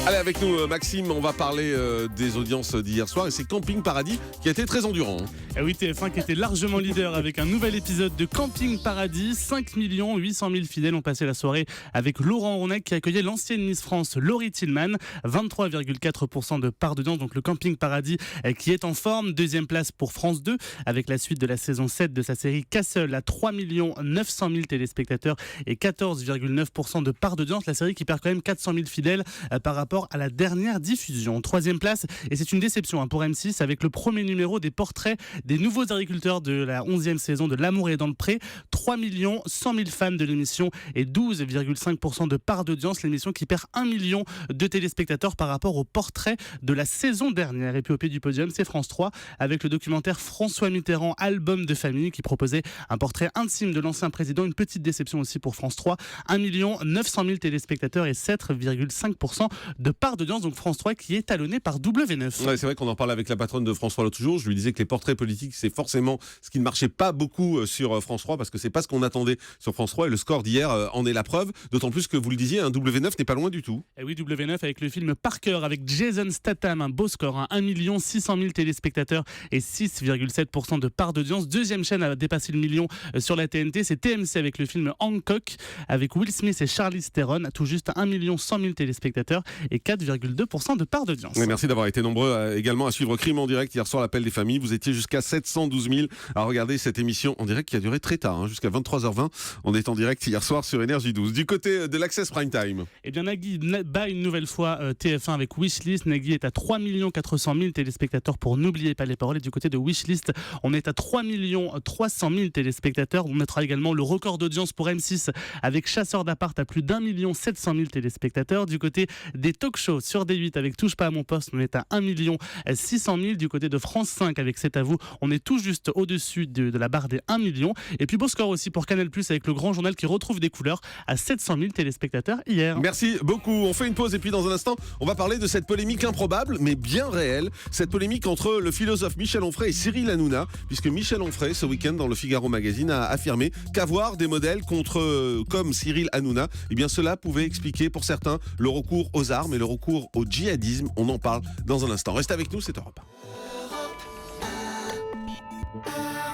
Allez, avec nous Maxime, on va parler des audiences d'hier soir et c'est Camping Paradis qui a été très endurant. Et oui, TF1 qui était largement leader avec un nouvel épisode de Camping Paradis. 5 800 000 fidèles ont passé la soirée avec Laurent Ronec qui accueillait l'ancienne Miss France Laurie Tillman. 23,4% de part d'audience, donc le Camping Paradis qui est en forme. Deuxième place pour France 2 avec la suite de la saison 7 de sa série Castle à 3 900 000 téléspectateurs et 14,9% de part d'audience. La série qui perd quand même 400 000 fidèles par rapport à la dernière diffusion. Troisième place, et c'est une déception pour M6, avec le premier numéro des portraits des nouveaux agriculteurs de la 11e saison de L'amour est dans le pré. 3 100 000 fans de l'émission et 12,5% de part d'audience. L'émission qui perd 1 million de téléspectateurs par rapport au portrait de la saison dernière. Et puis au pied du podium, c'est France 3 avec le documentaire François Mitterrand, album de famille, qui proposait un portrait intime de l'ancien président. Une petite déception aussi pour France 3. 1 900 000 téléspectateurs et 7,5% de part d'audience. Donc France 3 qui est talonné par W9. Ouais, c'est vrai qu'on en parle avec la patronne de France 3 l'autre jour. Je lui disais que les portraits politiques, c'est forcément ce qui ne marchait pas beaucoup sur France 3 parce que c'est pas ce qu'on attendait sur France 3 et le score d'hier en est la preuve. D'autant plus que vous le disiez, un W9 n'est pas loin du tout. Et oui, W9 avec le film Parker avec Jason Statham, un beau score, 1 600 000 téléspectateurs et 6,7% de part d'audience. Deuxième chaîne à dépasser le million sur la TNT, c'est TMC avec le film Hancock avec Will Smith et Charlize Theron, tout juste 1 100 000 téléspectateurs et 4,2% de part d'audience. Oui, merci d'avoir été nombreux également à suivre Crime en direct hier soir, l'appel des familles. Vous étiez jusqu'à 712 000 à regarder cette émission en direct qui a duré très tard, jusqu'à 23h20. On est en direct hier soir sur Énergie 12. Du côté de l'Access Prime Time. Eh bien, Nagui bat une nouvelle fois TF1 avec Wishlist. Nagui est à 3 400 000 téléspectateurs pour N'oubliez pas les paroles. Et du côté de Wishlist, on est à 3 300 000 téléspectateurs. On mettra également le record d'audience pour M6 avec Chasseur d'appart à plus d'1 700 000 téléspectateurs. Du côté des talk shows sur D8 avec Touche pas à mon poste, on est à 1 600 000. Du côté de France 5 avec C'est à vous, on est tout juste au-dessus de la barre des 1 million. Et puis beau score aussi pour Canal+, avec le Grand Journal qui retrouve des couleurs à 700 000 téléspectateurs hier. Merci beaucoup. On fait une pause et puis dans un instant, on va parler de cette polémique improbable mais bien réelle. Cette polémique entre le philosophe Michel Onfray et Cyril Hanouna, puisque Michel Onfray, ce week-end dans le Figaro Magazine, a affirmé qu'avoir des modèles comme Cyril Hanouna, eh bien cela pouvait expliquer pour certains le recours aux armes et le recours au djihadisme. On en parle dans un instant. Restez avec nous, c'est Europe 1.